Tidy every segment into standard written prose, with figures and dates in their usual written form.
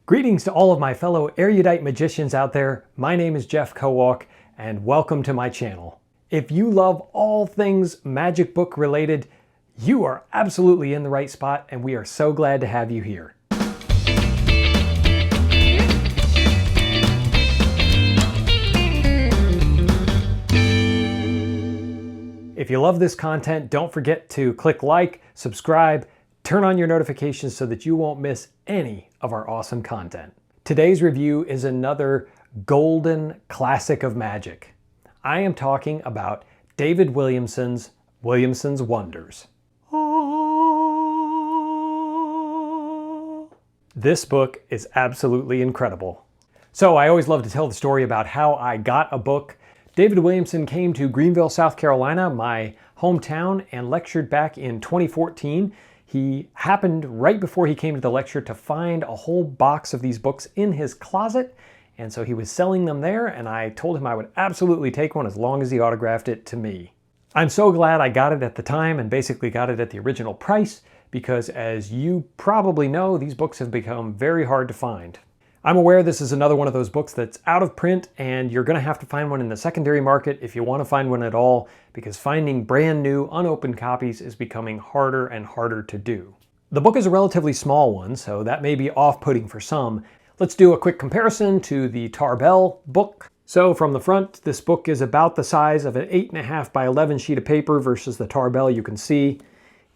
Greetings to all of my fellow erudite magicians out there. My name is Jeff Kowalk, and welcome to my channel. If you love all things magic book related, you are absolutely in the right spot, and we are so glad to have you here. If you love this content, don't forget to click like, subscribe, turn on your notifications so that you won't miss any of our awesome content. Today's review is another golden classic of magic. I am talking about David Williamson's Wonders. This book is absolutely incredible. So I always love to tell the story about how I got a book. David Williamson came to Greenville, South Carolina, my hometown, and lectured back in 2014. He happened right before he came to the lecture to find a whole box of these books in his closet, and so he was selling them there, and I told him I would absolutely take one as long as he autographed it to me. I'm so glad I got it at the time and basically got it at the original price because, as you probably know, these books have become very hard to find. I'm aware this is another one of those books that's out of print, and you're going to have to find one in the secondary market if you want to find one at all, because finding brand new, unopened copies is becoming harder and harder to do. The book is a relatively small one, so that may be off-putting for some. Let's do a quick comparison to the Tarbell book. So from the front, this book is about the size of an 8.5 by 11 sheet of paper versus the Tarbell you can see.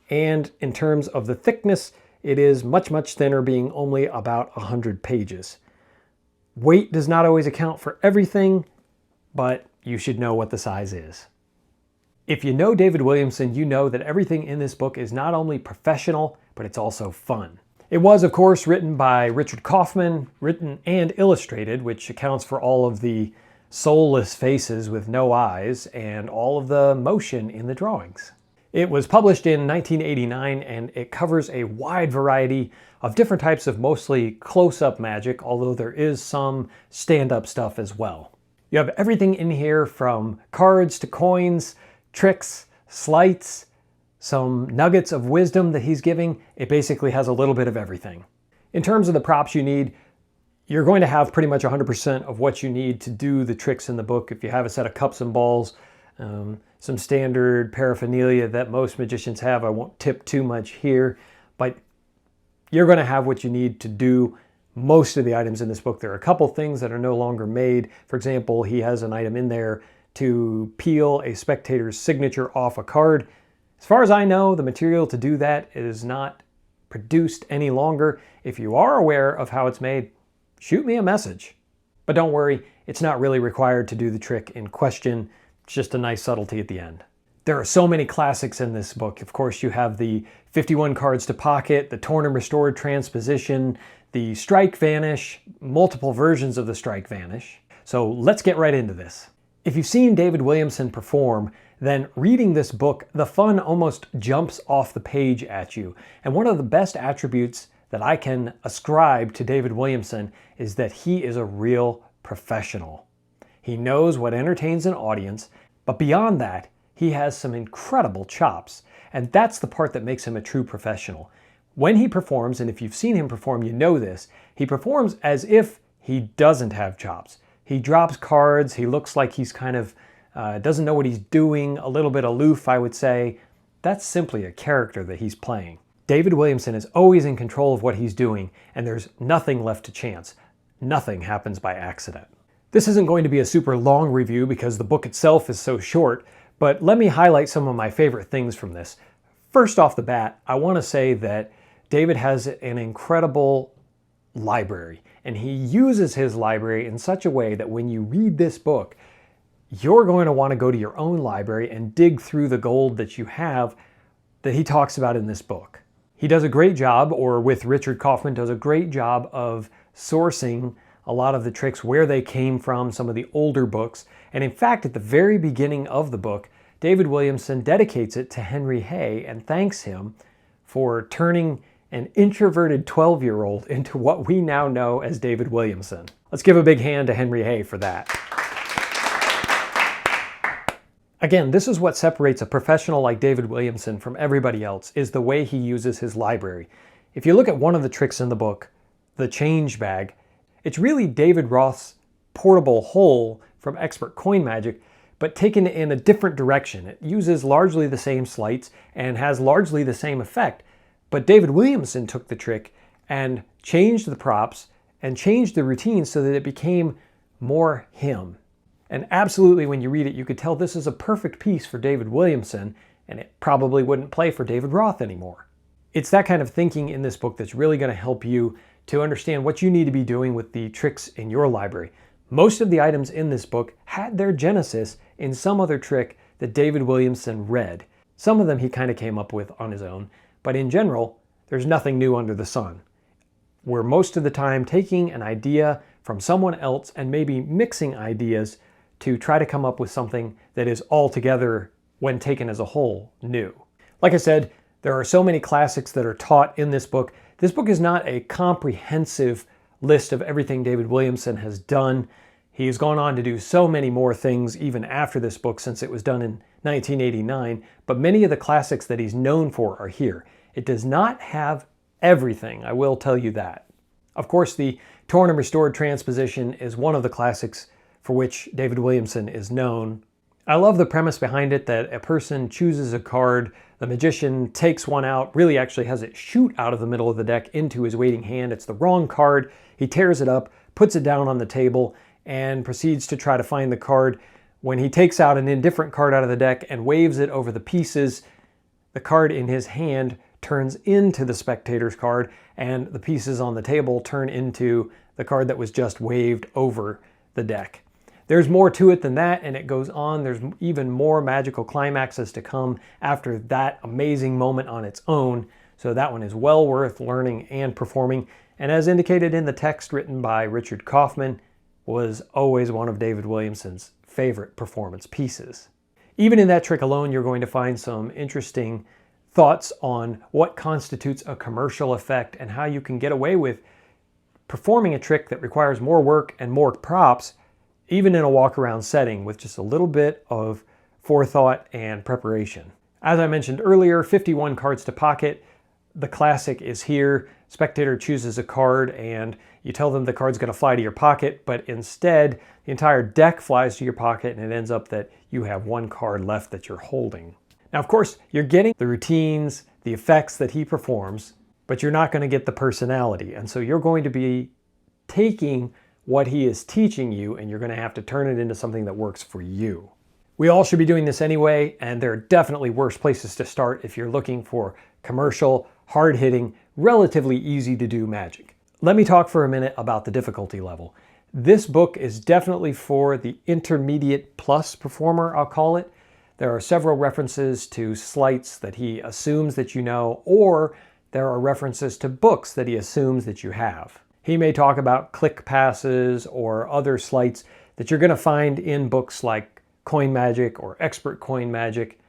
And in terms of the thickness, it is much, much thinner, being only about 100 pages. Weight does not always account for everything, but you should know what the size is. If you know David Williamson, you know that everything in this book is not only professional, but it's also fun. It was, of course, written by Richard Kaufman, written and illustrated, which accounts for all of the soulless faces with no eyes and all of the motion in the drawings. It was published in 1989, and it covers a wide variety of different types of mostly close-up magic, although there is some stand-up stuff as well. You have everything in here from cards to coins, tricks, sleights, some nuggets of wisdom that he's giving. It basically has a little bit of everything. In terms of the props you need, you're going to have pretty much 100% of what you need to do the tricks in the book. If you have a set of cups and balls, some standard paraphernalia that most magicians have. I won't tip too much here, but you're going to have what you need to do most of the items in this book. There are a couple things that are no longer made. For example, he has an item in there to peel a spectator's signature off a card. As far as I know, the material to do that is not produced any longer. If you are aware of how it's made, shoot me a message. But don't worry, it's not really required to do the trick in question. It's just a nice subtlety at the end. There are so many classics in this book. Of course, you have the 51 cards to pocket, the torn and restored transposition, the strike vanish, multiple versions of the strike vanish. So let's get right into this. If you've seen David Williamson perform, then reading this book, the fun almost jumps off the page at you. And one of the best attributes that I can ascribe to David Williamson is that he is a real professional. He knows what entertains an audience, but beyond that, he has some incredible chops, and that's the part that makes him a true professional. When he performs, and if you've seen him perform, you know this, he performs as if he doesn't have chops. He drops cards, he looks like he's kind of doesn't know what he's doing, a little bit aloof, I would say. That's simply a character that he's playing. David Williamson is always in control of what he's doing, and there's nothing left to chance. Nothing happens by accident. This isn't going to be a super long review because the book itself is so short, but let me highlight some of my favorite things from this. First off the bat, I want to say that David has an incredible library, and he uses his library in such a way that when you read this book, you're going to want to go to your own library and dig through the gold that you have that he talks about in this book. He does a great job, or with Richard Kaufman, does a great job of sourcing a lot of the tricks, where they came from, some of the older books. And in fact, at the very beginning of the book, David Williamson dedicates it to Henry Hay and thanks him for turning an introverted 12-year-old into what we now know as David Williamson. Let's give a big hand to Henry Hay for that. Again, this is what separates a professional like David Williamson from everybody else, is the way he uses his library. If you look at one of the tricks in the book, the change bag. It's really David Roth's portable hole from Expert Coin Magic, but taken in a different direction. It uses largely the same sleights and has largely the same effect, but David Williamson took the trick and changed the props and changed the routine so that it became more him. And absolutely, when you read it, you could tell this is a perfect piece for David Williamson, and it probably wouldn't play for David Roth anymore. It's that kind of thinking in this book that's really going to help you to understand what you need to be doing with the tricks in your library. Most of the items in this book had their genesis in some other trick that David Williamson read. Some of them he kind of came up with on his own, but in general, there's nothing new under the sun. We're most of the time taking an idea from someone else and maybe mixing ideas to try to come up with something that is altogether, when taken as a whole, new. Like I said, there are so many classics that are taught in this book. This book is not a comprehensive list of everything David Williamson has done. He's gone on to do so many more things even after this book, since it was done in 1989, but many of the classics that he's known for are here. It does not have everything, I will tell you that. Of course, the torn and restored transposition is one of the classics for which David Williamson is known. I love the premise behind it, that a person chooses a card, the magician takes one out, really actually has it shoot out of the middle of the deck into his waiting hand. It's the wrong card. He tears it up, puts it down on the table, and proceeds to try to find the card. When he takes out an indifferent card out of the deck and waves it over the pieces, the card in his hand turns into the spectator's card, and the pieces on the table turn into the card that was just waved over the deck. There's more to it than that, and it goes on. There's even more magical climaxes to come after that amazing moment on its own. So that one is well worth learning and performing. And as indicated in the text written by Richard Kaufman, was always one of David Williamson's favorite performance pieces. Even in that trick alone, you're going to find some interesting thoughts on what constitutes a commercial effect and how you can get away with performing a trick that requires more work and more props, even in a walk-around setting, with just a little bit of forethought and preparation. As I mentioned earlier, 51 cards to pocket. The classic is here. Spectator chooses a card and you tell them the card's going to fly to your pocket, but instead the entire deck flies to your pocket and it ends up that you have one card left that you're holding. Now, of course, you're getting the routines, the effects that he performs, but you're not going to get the personality. And so you're going to be taking what he is teaching you, and you're going to have to turn it into something that works for you. We all should be doing this anyway, and there are definitely worse places to start if you're looking for commercial, hard-hitting, relatively easy to do magic. Let me talk for a minute about the difficulty level. This book is definitely for the intermediate plus performer, I'll call it. There are several references to sleights that he assumes that you know, or there are references to books that he assumes that you have. He may talk about click passes or other sleights that you're going to find in books like Coin Magic or Expert Coin Magic,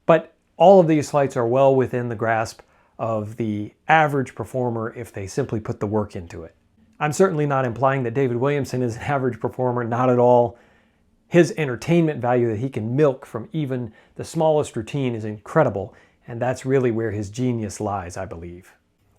but all of these sleights are well within the grasp of the average performer if they simply put the work into it. I'm certainly not implying that David Williamson is an average performer, not at all. His entertainment value that he can milk from even the smallest routine is incredible, and that's really where his genius lies, I believe.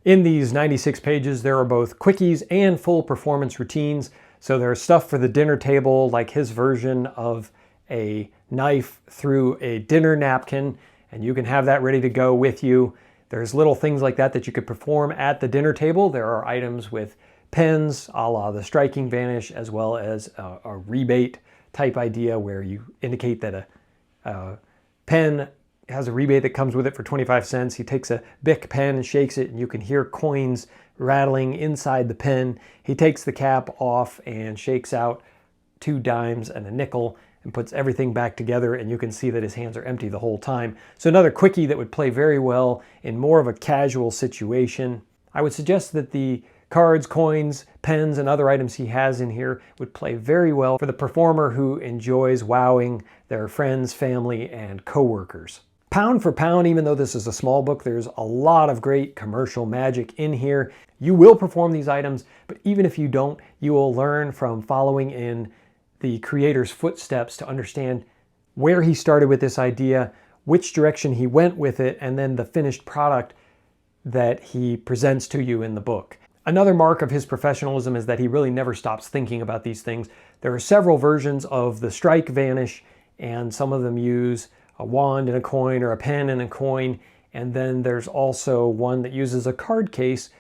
In these 96 pages, there are both quickies and full performance routines. So there's stuff for the dinner table, like his version of a knife through a dinner napkin, and you can have that ready to go with you. There's little things like that that you could perform at the dinner table. There are items with pens, a la the striking vanish, as well as a rebate type idea where you indicate that a pen has a rebate that comes with it for 25 cents. He takes a Bic pen and shakes it, and you can hear coins rattling inside the pen. He takes the cap off and shakes out 2 dimes and a nickel and puts everything back together, and you can see that his hands are empty the whole time. So another quickie that would play very well in more of a casual situation. I would suggest that the cards, coins, pens, and other items he has in here would play very well for the performer who enjoys wowing their friends, family, and coworkers. Pound for pound, even though this is a small book, there's a lot of great commercial magic in here. You will perform these items, but even if you don't, you will learn from following in the creator's footsteps to understand where he started with this idea, which direction he went with it, and then the finished product that he presents to you in the book. Another mark of his professionalism is that he really never stops thinking about these things. There are several versions of the strike vanish, and some of them use a wand and a coin or a pen and a coin. And then there's also one that uses a card case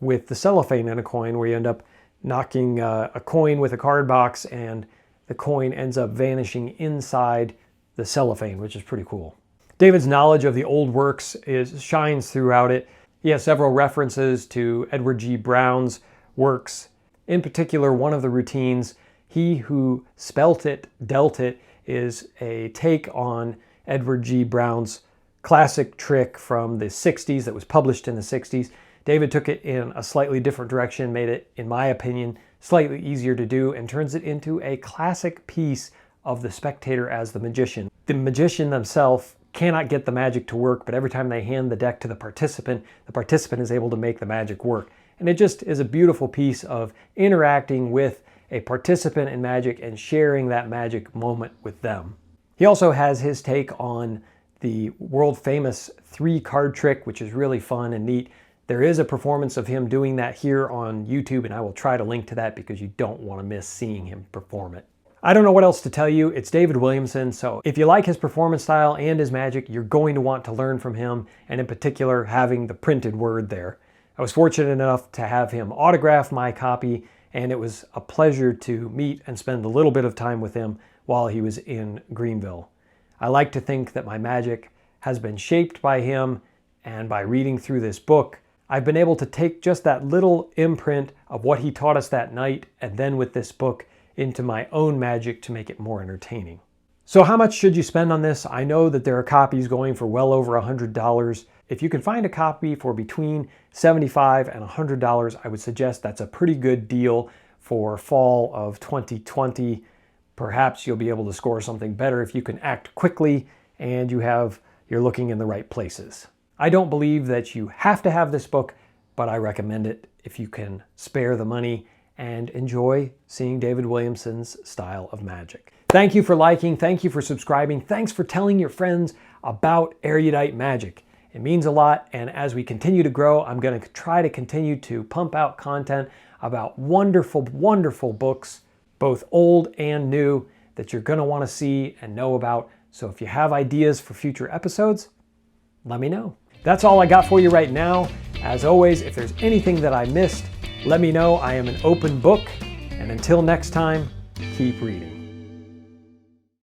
with the cellophane and a coin, where you end up knocking a coin with a card box and the coin ends up vanishing inside the cellophane, which is pretty cool. David's knowledge of the old works shines throughout it. He has several references to Edward G. Brown's works. In particular, one of the routines, "He who spelt it, dealt it," is a take on Edward G. Brown's classic trick from the 60s that was published in the 60s. David took it in a slightly different direction, made it, in my opinion, slightly easier to do, and turns it into a classic piece of the spectator as the magician. The magician themselves cannot get the magic to work, but every time they hand the deck to the participant is able to make the magic work. And it just is a beautiful piece of interacting with a participant in magic and sharing that magic moment with them. He also has his take on the world famous 3-card trick, which is really fun and neat. There is a performance of him doing that here on YouTube, and I will try to link to that because you don't want to miss seeing him perform it. I don't know what else to tell you. It's David Williamson, so if you like his performance style and his magic, you're going to want to learn from him, and in particular, having the printed word there. I was fortunate enough to have him autograph my copy, and it was a pleasure to meet and spend a little bit of time with him while he was in Greenville. I like to think that my magic has been shaped by him, and by reading through this book, I've been able to take just that little imprint of what he taught us that night, and then with this book, into my own magic to make it more entertaining. So how much should you spend on this? I know that there are copies going for well over $100. If you can find a copy for between $75 and $100, I would suggest that's a pretty good deal for fall of 2020. Perhaps you'll be able to score something better if you can act quickly and you're looking in the right places. I don't believe that you have to have this book, but I recommend it if you can spare the money and enjoy seeing David Williamson's style of magic. Thank you for liking, thank you for subscribing, thanks for telling your friends about Erudite magic. It means a lot, and as we continue to grow, I'm going to try to continue to pump out content about wonderful, wonderful books, both old and new, that you're going to want to see and know about. So if you have ideas for future episodes, let me know. That's all I got for you right now. As always, if there's anything that I missed, let me know. I am an open book. And until next time, keep reading.